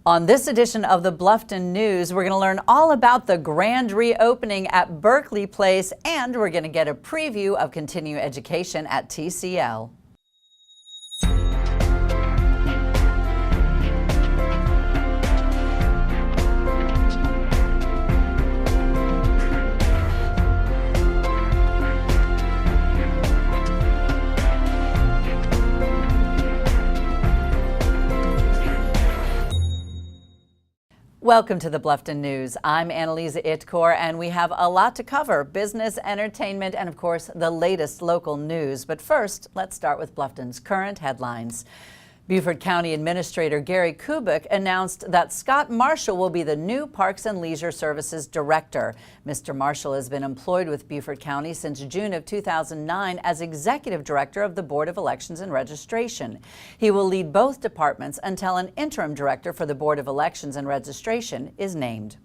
On this edition of the Bluffton News, we're going to learn all about the grand reopening at Buckwalter Place, and we're going to get a preview of continuing education at TCL. Welcome to the Bluffton News. I'm Anneliza Itkor, and we have a lot to cover: business, entertainment, and of course the latest local news. But first, let's start with Bluffton's current headlines. Beaufort County Administrator Gary Kubik announced that Scott Marshall will be the new Parks and Leisure Services Director. Mr. Marshall has been employed with Beaufort County since June of 2009 as Executive Director of the Board of Elections and Registration. He will lead both departments until an interim director for the Board of Elections and Registration is named.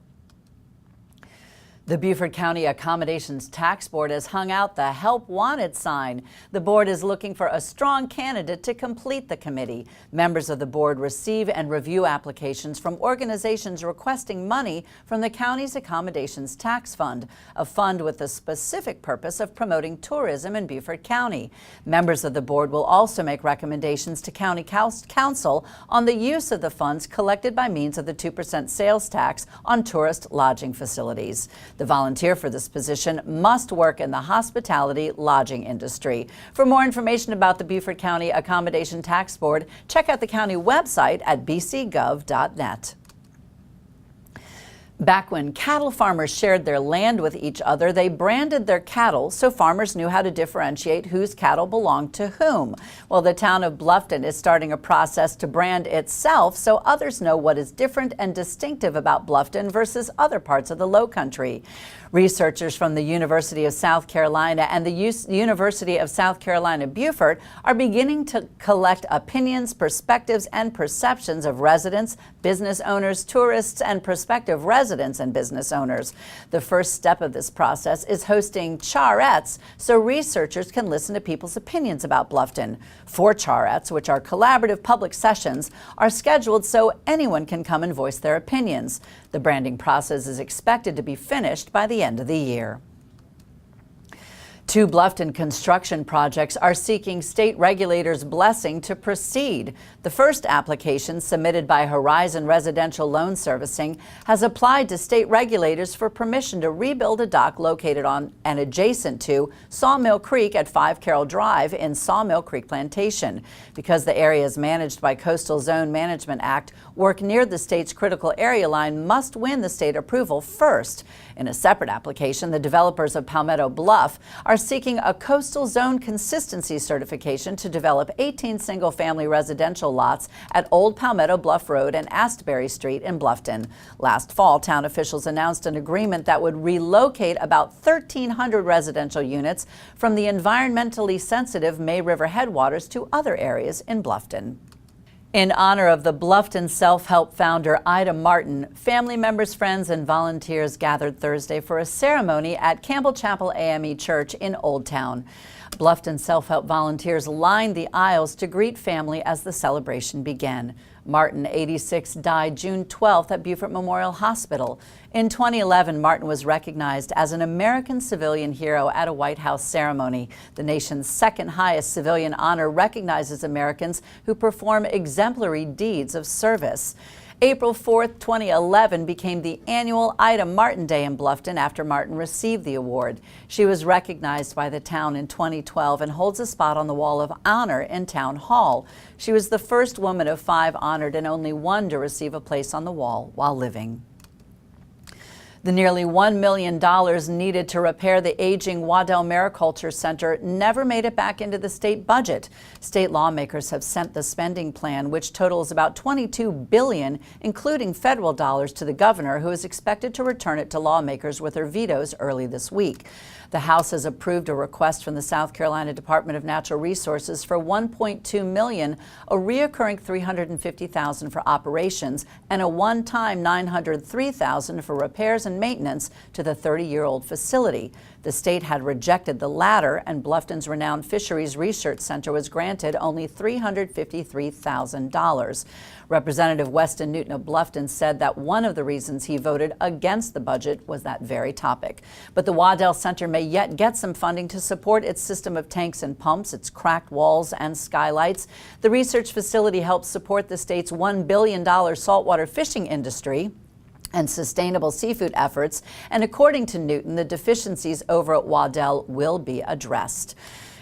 The Beaufort County Accommodations Tax Board has hung out the Help Wanted sign. The board is looking for a strong candidate to complete the committee. Members of the board receive and review applications from organizations requesting money from the county's Accommodations Tax Fund, a fund with the specific purpose of promoting tourism in Beaufort County. Members of the board will also make recommendations to County Council on the use of the funds collected by means of the 2% sales tax on tourist lodging facilities. The volunteer for this position must work in the hospitality lodging industry. For more information about the Beaufort County Accommodation Tax Board, check out the county website at bcgov.net. Back when cattle farmers shared their land with each other, they branded their cattle so farmers knew how to differentiate whose cattle belonged to whom. Well, the town of Bluffton is starting a process to brand itself so others know what is different and distinctive about Bluffton versus other parts of the Lowcountry. Researchers from the University of South Carolina and the University of South Carolina Beaufort are beginning to collect opinions, perspectives, and perceptions of residents, business owners, tourists, and prospective residents and business owners. The first step of this process is hosting charettes so researchers can listen to people's opinions about Bluffton. 4 charettes, which are collaborative public sessions, are scheduled so anyone can come and voice their opinions. The branding process is expected to be finished by the end of the year. 2 Bluffton construction projects are seeking state regulators' blessing to proceed. The first application, submitted by Horizon Residential Loan Servicing, has applied to state regulators for permission to rebuild a dock located on and adjacent to Sawmill Creek at 5 Carroll Drive in Sawmill Creek Plantation. Because the area is managed by Coastal Zone Management Act, work near the state's critical area line must win the state approval first. In a separate application, the developers of Palmetto Bluff are seeking a coastal zone consistency certification to develop 18 single-family residential lots at Old Palmetto Bluff Road and Astbury Street in Bluffton. Last fall, town officials announced an agreement that would relocate about 1,300 residential units from the environmentally sensitive May River headwaters to other areas in Bluffton. In honor of the Bluffton self-help founder Ida Martin, family members, friends, and volunteers gathered Thursday for a ceremony at Campbell Chapel AME Church in Old Town. Bluffton self-help volunteers lined the aisles to greet family as the celebration began. Martin, 86, died June 12th at Beaufort Memorial Hospital. In 2011, Martin was recognized as an American civilian hero at a White House ceremony. The nation's second highest civilian honor recognizes Americans who perform exemplary deeds of service. April 4th, 2011 became the annual Ida Martin Day in Bluffton after Martin received the award. She was recognized by the town in 2012 and holds a spot on the Wall of Honor in Town Hall. She was the first woman of 5 honored and only one to receive a place on the wall while living. The nearly $1 million needed to repair the aging Waddell Mariculture Center never made it back into the state budget. State lawmakers have sent the spending plan, which totals about $22 billion, including federal dollars, to the governor, who is expected to return it to lawmakers with her vetoes early this week. The House has approved a request from the South Carolina Department of Natural Resources for $1.2 million, a reoccurring $350,000 for operations, and a one-time $903,000 for repairs and and maintenance to the 30-year-old facility. The state had rejected the latter, and Bluffton's renowned Fisheries Research Center was granted only $353,000. Representative Weston Newton of Bluffton said that one of the reasons he voted against the budget was that very topic. But the Waddell Center may yet get some funding to support its system of tanks and pumps, its cracked walls and skylights. The research facility helps support the state's $1 billion saltwater fishing industry and sustainable seafood efforts, and according to Newton, the deficiencies over at Waddell will be addressed.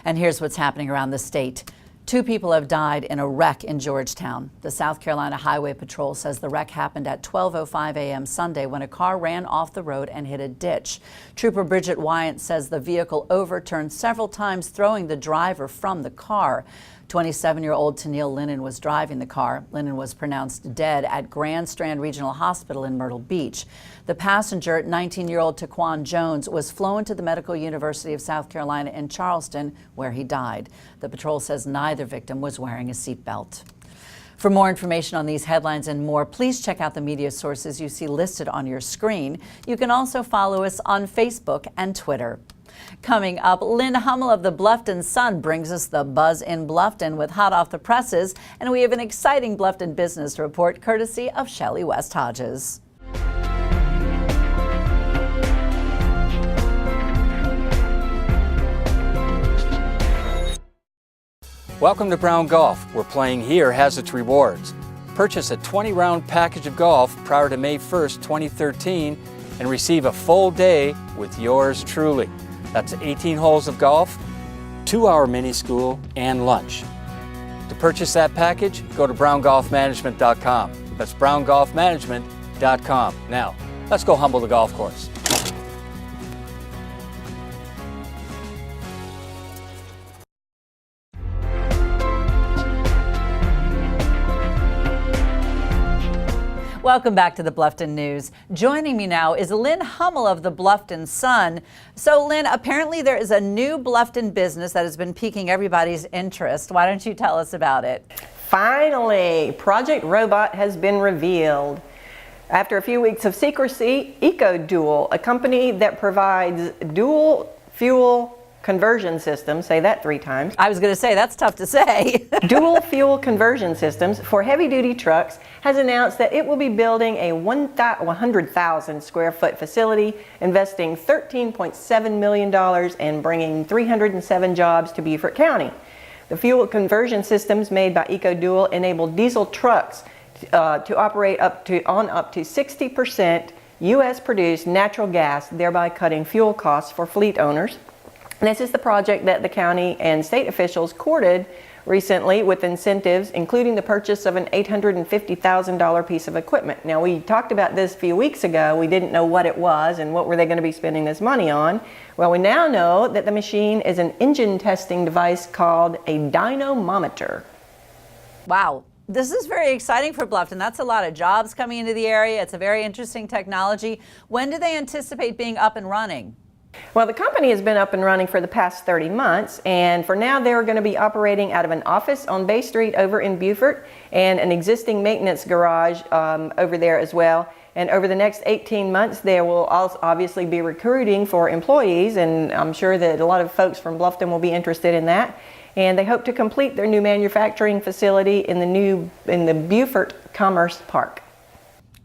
And here's what's happening around the state. 2 people have died in a wreck in Georgetown. The South Carolina Highway Patrol says the wreck happened at 12:05 a.m. Sunday when a car ran off the road and hit a ditch. Trooper Bridget Wyant says the vehicle overturned several times, throwing the driver from the car. 27-year-old Tennille Lynne was driving the car. Lynne was pronounced dead at Grand Strand Regional Hospital in Myrtle Beach. The passenger, 19-year-old Taquan Jones, was flown to the Medical University of South Carolina in Charleston, where he died. The patrol says neither victim was wearing a seatbelt. For more information on these headlines and more, please check out the media sources you see listed on your screen. You can also follow us on Facebook and Twitter. Coming up, Lynne Hummell of the Bluffton Sun brings us the buzz in Bluffton with hot off the presses, and we have an exciting Bluffton business report courtesy of Shellie West-Hodges. Welcome to Brown Golf, where playing here has its rewards. Purchase a 20-round package of golf prior to May 1st, 2013, and receive a full day with yours truly. That's 18 holes of golf, 2-hour mini school, and lunch. To purchase that package, go to browngolfmanagement.com. That's browngolfmanagement.com. Now, let's go humble the golf course. Welcome back to the Bluffton News. Joining me now is Lynne Hummell of the Bluffton Sun. So Lynne, apparently there is a new Bluffton business that has been piquing everybody's interest. Why don't you tell us about it? Finally, Project Robot has been revealed. After a few weeks of secrecy, EcoDual, a company that provides dual fuel conversion systems, say that 3 times. I was going to say, that's tough to say. Dual fuel conversion systems for heavy-duty trucks has announced that it will be building a 100,000 square foot facility, investing $13.7 million and bringing 307 jobs to Beaufort County. The fuel conversion systems made by EcoDual enable diesel trucks to operate on up to 60% U.S.-produced natural gas, thereby cutting fuel costs for fleet owners. This is the project that the county and state officials courted recently with incentives, including the purchase of an $850,000 piece of equipment. Now, we talked about this a few weeks ago. We didn't know what it was and what were they going to be spending this money on. Well, we now know that the machine is an engine testing device called a dynamometer. Wow. This is very exciting for Bluffton. That's a lot of jobs coming into the area. It's a very interesting technology. When do they anticipate being up and running? Well, the company has been up and running for the past 30 months, and for now they're going to be operating out of an office on Bay Street over in Beaufort and an existing maintenance garage over there as well. And over the next 18 months, they will also obviously be recruiting for employees, and I'm sure that a lot of folks from Bluffton will be interested in that. And they hope to complete their new manufacturing facility in the Beaufort Commerce Park.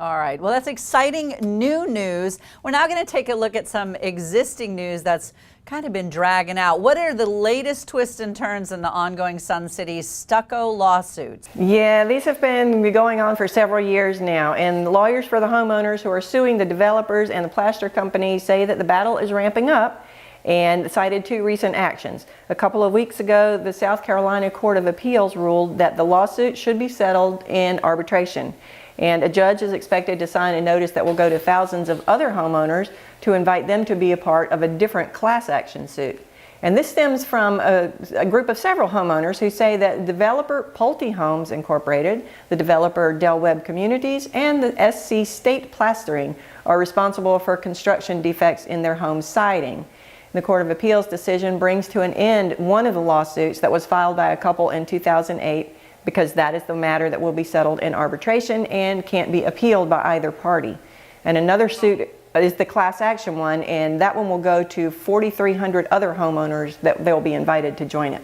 All right, well, that's exciting new news. We're now going to take a look at some existing news that's kind of been dragging out. What are the latest twists and turns in the ongoing Sun City stucco lawsuits? Yeah, these have been going on for several years now, and lawyers for the homeowners who are suing the developers and the plaster companies say that the battle is ramping up and cited 2 recent actions. A couple of weeks ago, the South Carolina Court of Appeals ruled that the lawsuit should be settled in arbitration. And a judge is expected to sign a notice that will go to thousands of other homeowners to invite them to be a part of a different class action suit. And this stems from a group of several homeowners who say that developer Pulte Homes Incorporated, the developer Del Webb Communities, and the SC State Plastering are responsible for construction defects in their home siding. The Court of Appeals decision brings to an end one of the lawsuits that was filed by a couple in 2008, because that is the matter that will be settled in arbitration and can't be appealed by either party. And another suit is the class action one, and that one will go to 4,300 other homeowners that they'll be invited to join it.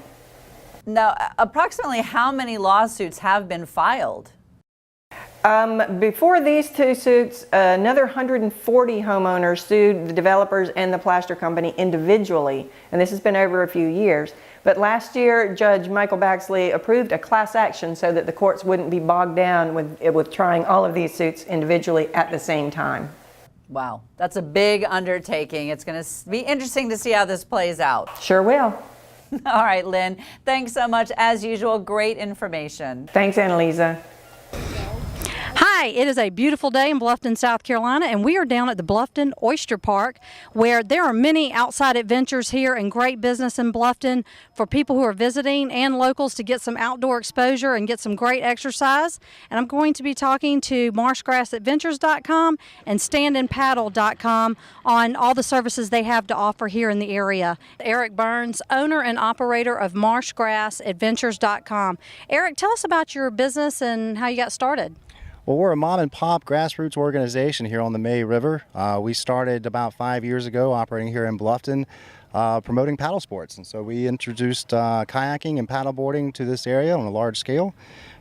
Now, approximately how many lawsuits have been filed? Before these two suits, another 140 homeowners sued the developers and the plaster company individually, and this has been over a few years. But last year, Judge Michael Bosley approved a class action so that the courts wouldn't be bogged down with trying all of these suits individually at the same time. Wow, that's a big undertaking. It's going to be interesting to see how this plays out. Sure will. All right, Lynn, thanks so much. As usual, great information. Thanks, Anneliza. Hi, it is a beautiful day in Bluffton, South Carolina, and we are down at the Bluffton Oyster Park, where there are many outside adventures here and great business in Bluffton for people who are visiting and locals to get some outdoor exposure and get some great exercise. And I'm going to be talking to marshgrassadventures.com and standandpaddle.com on all the services they have to offer here in the area. Eric Burns, owner and operator of marshgrassadventures.com. Eric, tell us about your business and how you got started. Well, we're a mom and pop grassroots organization here on the May River. We started about 5 years ago operating here in Bluffton, promoting paddle sports. And so we introduced kayaking and paddleboarding to this area on a large scale.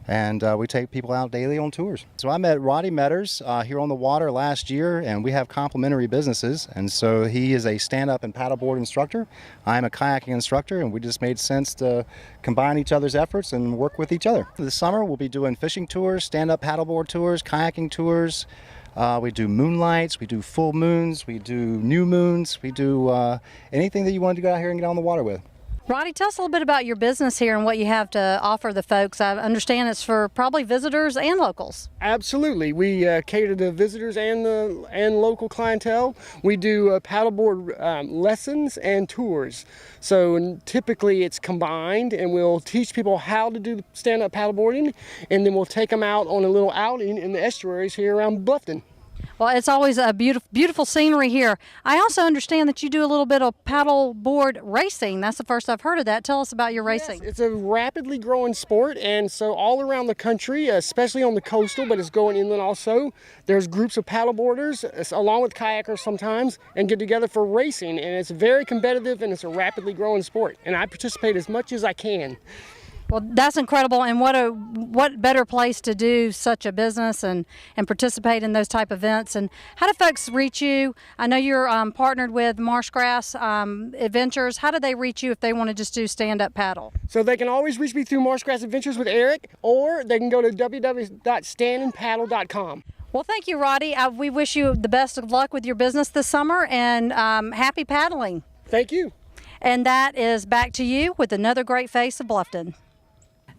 And we take people out daily on tours. So I met Roddy Metters here on the water last year, and we have complementary businesses. And so he is a stand-up and paddleboard instructor. I'm a kayaking instructor, and we just made sense to combine each other's efforts and work with each other. This summer we'll be doing fishing tours, stand-up paddleboard tours, kayaking tours. We do moonlights, we do full moons, we do new moons, we do anything that you want to go out here and get on the water with. Roddy, tell us a little bit about your business here and what you have to offer the folks. I understand it's for probably visitors and locals. Absolutely. We cater to visitors and local clientele. We do paddleboard lessons and tours. So typically it's combined, and we'll teach people how to do stand-up paddleboarding, and then we'll take them out on a little outing in the estuaries here around Bluffton. Well, it's always a beautiful scenery here. I also understand that you do a little bit of paddleboard racing. That's the first I've heard of that. Tell us about your racing. Yes, it's a rapidly growing sport, and so all around the country, especially on the coastal, but it's going inland also, there's groups of paddleboarders, along with kayakers sometimes, and get together for racing. And it's very competitive, and it's a rapidly growing sport. And I participate as much as I can. Well, that's incredible, and what better place to do such a business and participate in those type of events. And how do folks reach you? I know you're partnered with Marshgrass Adventures. How do they reach you if they want to just do stand-up paddle? So they can always reach me through Marshgrass Adventures with Eric, or they can go to www.standandpaddle.com. Well, thank you, Roddy. We wish you the best of luck with your business this summer, and happy paddling. Thank you. And that is back to you with another great face of Bluffton.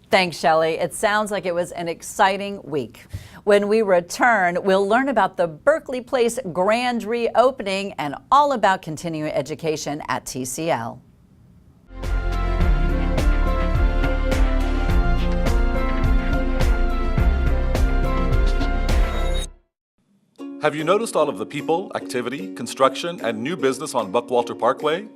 Thanks, Shellie. It sounds like it was an exciting week. When we return, we'll learn about the Berkeley Place grand reopening and all about continuing education at TCL. Have you noticed all of the people, activity, construction, and new business on Buckwalter Parkway?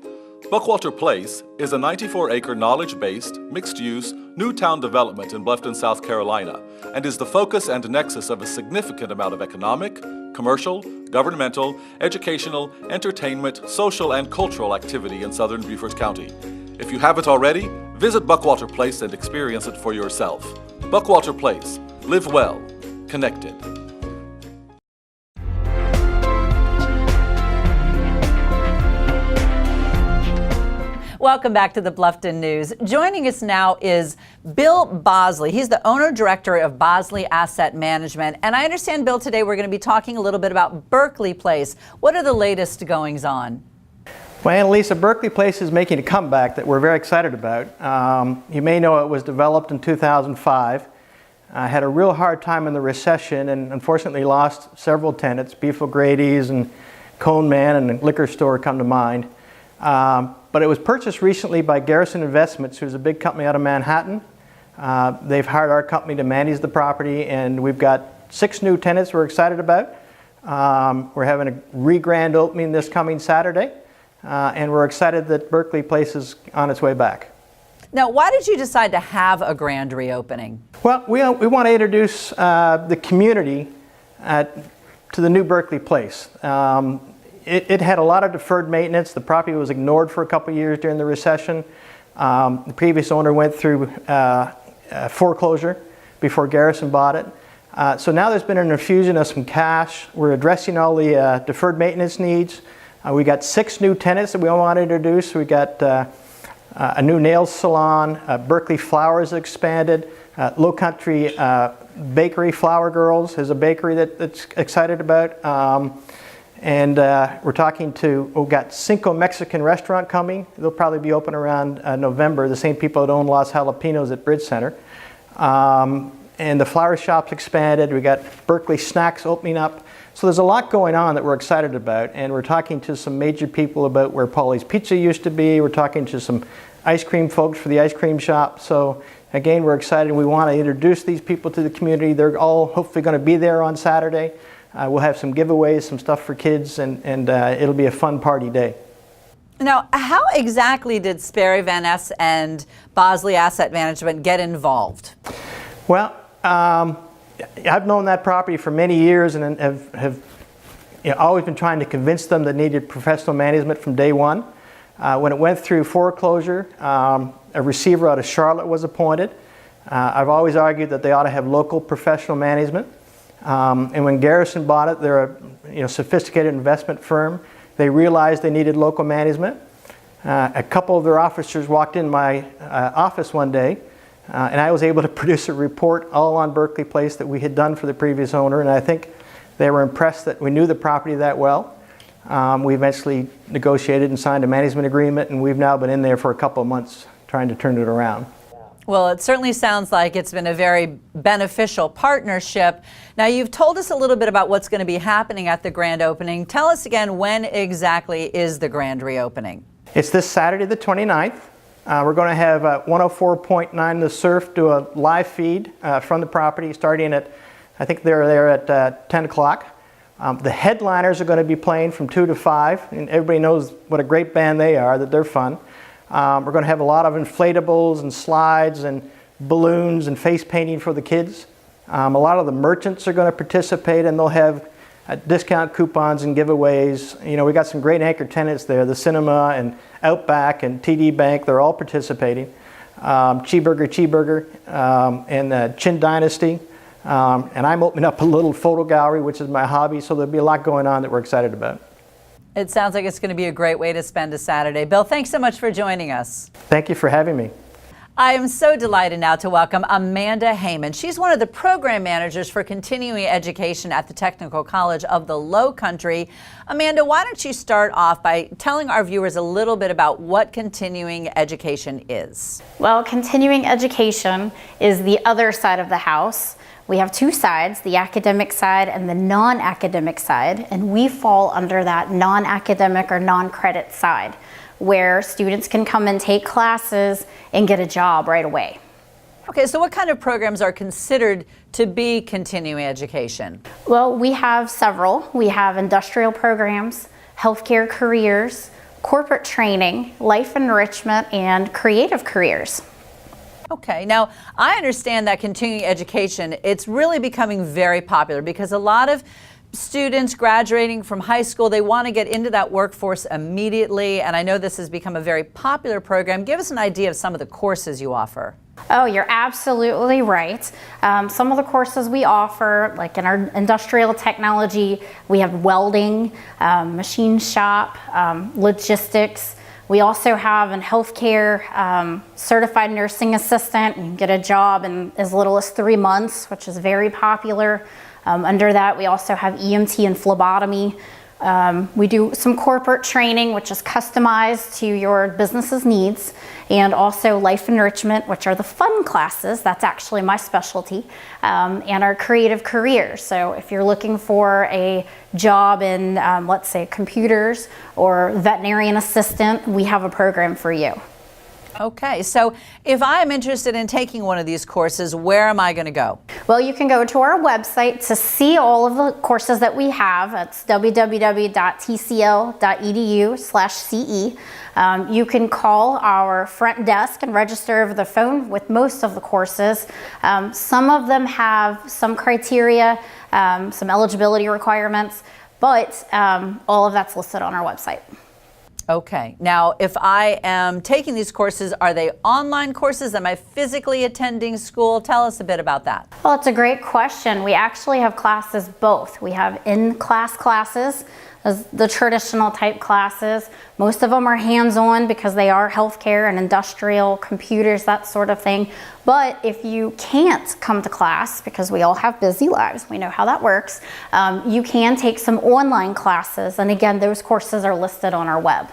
Buckwalter Place is a 94-acre knowledge-based, mixed-use, new town development in Bluffton, South Carolina, and is the focus and nexus of a significant amount of economic, commercial, governmental, educational, entertainment, social, and cultural activity in southern Beaufort County. If you haven't already, visit Buckwalter Place and experience it for yourself. Buckwalter Place. Live well. Connected. Welcome back to the Bluffton News. Joining us now is Bill Bosley. He's the owner-director of Bosley Asset Management. And I understand, Bill, today we're going to be talking a little bit about Berkeley Place. What are the latest goings-on? Well, Anneliza, Berkeley Place is making a comeback that we're very excited about. You may know it was developed in 2005. Had a real hard time in the recession and unfortunately lost several tenants. Beef O'Grady's and Cone Man and the liquor store come to mind. But it was purchased recently by Garrison Investments, who's a big company out of Manhattan. They've hired our company to manage the property, and we've got 6 new tenants we're excited about. We're having a re-grand opening this coming Saturday, and we're excited that Berkeley Place is on its way back. Now, why did you decide to have a grand reopening? Well, we want to introduce the community to the new Berkeley Place. It had a lot of deferred maintenance. The property was ignored for a couple years during the recession. The previous owner went through foreclosure before Garrison bought it. So now there's been an infusion of some cash. We're addressing all the deferred maintenance needs. We got 6 new tenants that we want to introduce. We got a new nails salon, Berkeley Flowers expanded, Low Country Bakery, Flower Girls is a bakery that's excited about. And we're talking to, we've got Cinco Mexican restaurant coming. They'll probably be open around November, the same people that own Los Jalapenos at Bridge Center. And the flower shop's expanded. We got Berkeley Snacks opening up. So there's a lot going on that we're excited about, and we're talking to some major people about where Polly's Pizza used to be. We're talking to some ice cream folks for the ice cream shop. So again, we're excited. We want to introduce these people to the community. They're all hopefully going to be there on Saturday. We'll have some giveaways, some stuff for kids, and it'll be a fun party day. Now, how exactly did Sperry Van Ness and Bosley Asset Management get involved? Well, I've known that property for many years and have always been trying to convince them that needed professional management from day one. When it went through foreclosure, a receiver out of Charlotte was appointed. I've always argued that they ought to have local professional management. And when Garrison bought it, they're a sophisticated investment firm. They realized they needed local management. A couple of their officers walked in my office one day, and I was able to produce a report all on Berkeley Place that we had done for the previous owner, and I think they were impressed that we knew the property that well. We eventually negotiated and signed a management agreement, and we've now been in there for a couple of months trying to turn it around. Well, it certainly sounds like it's been a very beneficial partnership. Now, you've told us a little bit about what's going to be happening at the grand opening. Tell us again, when exactly is the grand reopening? It's this Saturday the 29th. We're going to have 104.9 The Surf do a live feed from the property starting at, I think they're there at 10 o'clock. The headliners are going to be playing from 2 to 5, and everybody knows what a great band they are, that they're fun. We're going to have a lot of inflatables and slides and balloons and face painting for the kids. A lot of the merchants are going to participate, and they'll have discount coupons and giveaways. We got some great anchor tenants there, the Cinema and Outback and TD Bank. They're all participating. Cheeseburger, and Chin Dynasty. And I'm opening up a little photo gallery, which is my hobby, so there'll be a lot going on that we're excited about. It sounds like it's going to be a great way to spend a Saturday. Bill, thanks so much for joining us. Thank you for having me. I am so delighted now to welcome Amanda Hayman. She's one of the program managers for continuing education at the Technical College of the Low Country. Amanda, why don't you start off by telling our viewers a little bit about what continuing education is? Well, continuing education is the other side of the house. We have 2 sides, the academic side and the non-academic side, and we fall under that non-academic or non-credit side, where students can come and take classes and get a job right away. Okay, so what kind of programs are considered to be continuing education? Well, we have several. We have industrial programs, healthcare careers, corporate training, life enrichment, and creative careers. Okay, now I understand that continuing education, it's really becoming very popular because a lot of students graduating from high school, they want to get into that workforce immediately, and I know this has become a very popular program. Give us an idea of some of the courses you offer. Oh, you're absolutely right. Some of the courses we offer, like in our industrial technology, we have welding, machine shop, logistics. We also have in healthcare, certified nursing assistant. You can get a job in as little as 3 months, which is very popular. Under that, we also have EMT and phlebotomy. We do some corporate training, which is customized to your business's needs, and also life enrichment, which are the fun classes. That's actually my specialty, and our creative careers. So if you're looking for a job in, let's say, computers or veterinarian assistant, we have a program for you. Okay, so if I'm interested in taking one of these courses, where am I going to go? Well, you can go to our website to see all of the courses that we have. It's www.tcl.edu/CE. You can call our front desk and register over the phone with most of the courses. Some of them have some criteria some eligibility requirements, but all of that's listed on our website. Okay. Now, if I am taking these courses, are they online courses? Am I physically attending school? Tell us a bit about that. Well, it's a great question. We actually have classes both. We have in-class classes, the traditional type classes. Most of them are hands-on because they are healthcare and industrial, computers, that sort of thing. But if you can't come to class, because we all have busy lives, we know how that works, you can take some online classes. And again, those courses are listed on our web.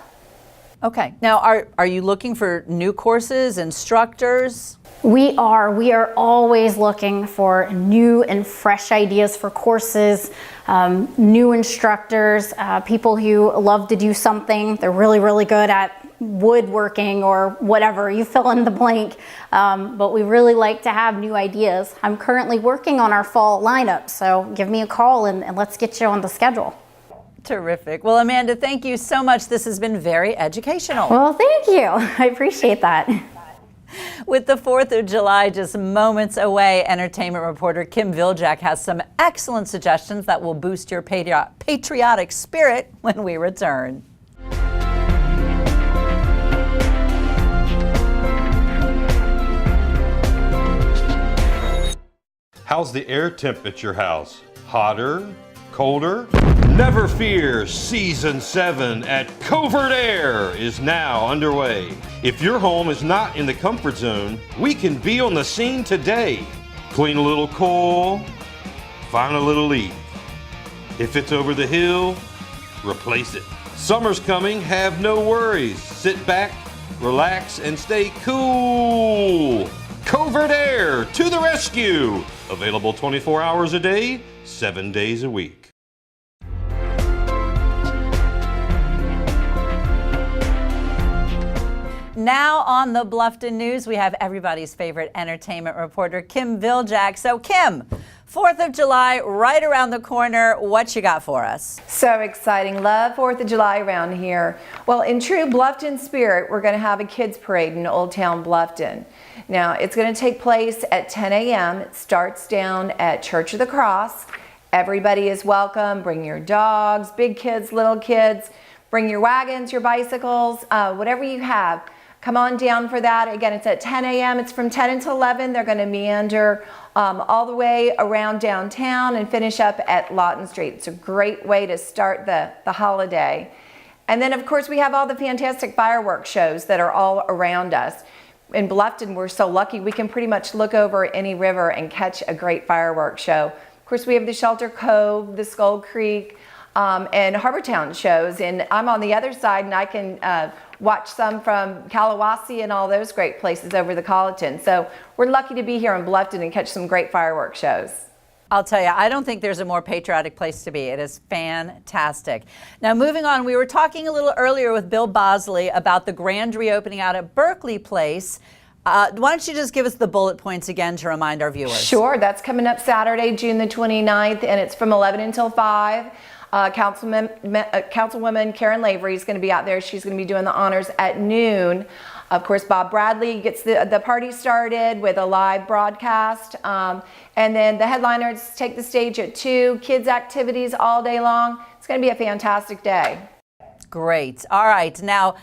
Okay. Now, are you looking for new courses, instructors? We are always looking for new and fresh ideas for courses, new instructors, people who love to do something. They're really, really good at woodworking or whatever, you fill in the blank. But we really like to have new ideas. I'm currently working on our fall lineup, so give me a call and let's get you on the schedule. Terrific. Well, Amanda, thank you so much. This has been very educational. Well, thank you. I appreciate that. With the 4th of July just moments away, entertainment reporter Kim Viljac has some excellent suggestions that will boost your patriotic spirit when we return. How's the air temp at your house? Hotter? Colder? Never fear, Season 7 at Covert Air is now underway. If your home is not in the comfort zone, we can be on the scene today. Clean a little coil, find a little leak. If it's over the hill, replace it. Summer's coming, have no worries. Sit back, relax, and stay cool. Covert Air to the rescue. Available 24 hours a day, 7 days a week. Now on the Bluffton News, we have everybody's favorite entertainment reporter, Kim Viljac. So Kim, 4th of July, right around the corner. What you got for us? So exciting. Love 4th of July around here. Well, in true Bluffton spirit, we're going to have a kids parade in Old Town Bluffton. Now, it's going to take place at 10 a.m. It starts down at Church of the Cross. Everybody is welcome. Bring your dogs, big kids, little kids. Bring your wagons, your bicycles, whatever you have. Come on down for that. Again, it's at 10 a.m. It's from 10 until 11. They're going to meander all the way around downtown and finish up at Lawton Street. It's a great way to start the holiday. And then, of course, we have all the fantastic fireworks shows that are all around us. In Bluffton, we're so lucky we can pretty much look over any river and catch a great fireworks show. Of course, we have the Shelter Cove, the Skull Creek, and Harbortown shows. And I'm on the other side, and I can watch some from Kalawasi and all those great places over the Colleton. So we're lucky to be here in Bluffton and catch some great fireworks shows. I'll tell you, I don't think there's a more patriotic place to be. It is fantastic. Now, moving on, we were talking a little earlier with Bill Bosley about the grand reopening out at Buckwalter Place. Why don't you just give us the bullet points again to remind our viewers? Sure, that's coming up Saturday, June the 29th, and it's from 11 until 5. Councilwoman Karen Lavery is going to be out there. She's going to be doing the honors at noon. Of course, Bob Bradley gets the party started with a live broadcast. And then the headliners take the stage at 2. Kids activities all day long. It's going to be a fantastic day. Great. All right. Now,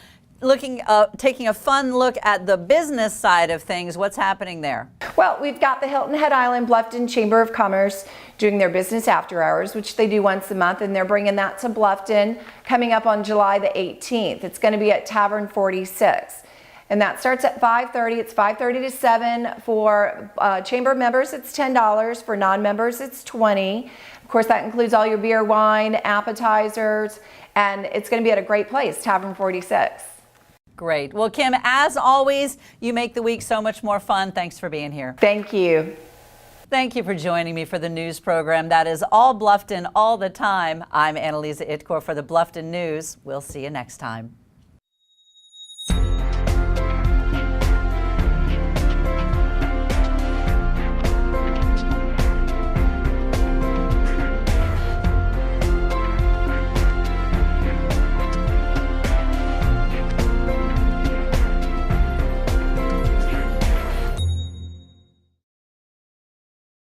taking a fun look at the business side of things, what's happening there? Well, we've got the Hilton Head Island Bluffton Chamber of Commerce doing their business after hours, which they do once a month, and they're bringing that to Bluffton coming up on July the 18th. It's going to be at Tavern 46. And that starts at 5:30. It's 5:30 to 7. For chamber members, it's $10. For non-members, it's $20. Of course, that includes all your beer, wine, appetizers, and it's going to be at a great place, Tavern 46. Great. Well, Kim, as always, you make the week so much more fun. Thanks for being here. Thank you. Thank you for joining me for the news program that is all Bluffton all the time. I'm Anneliza Itkor for the Bluffton News. We'll see you next time.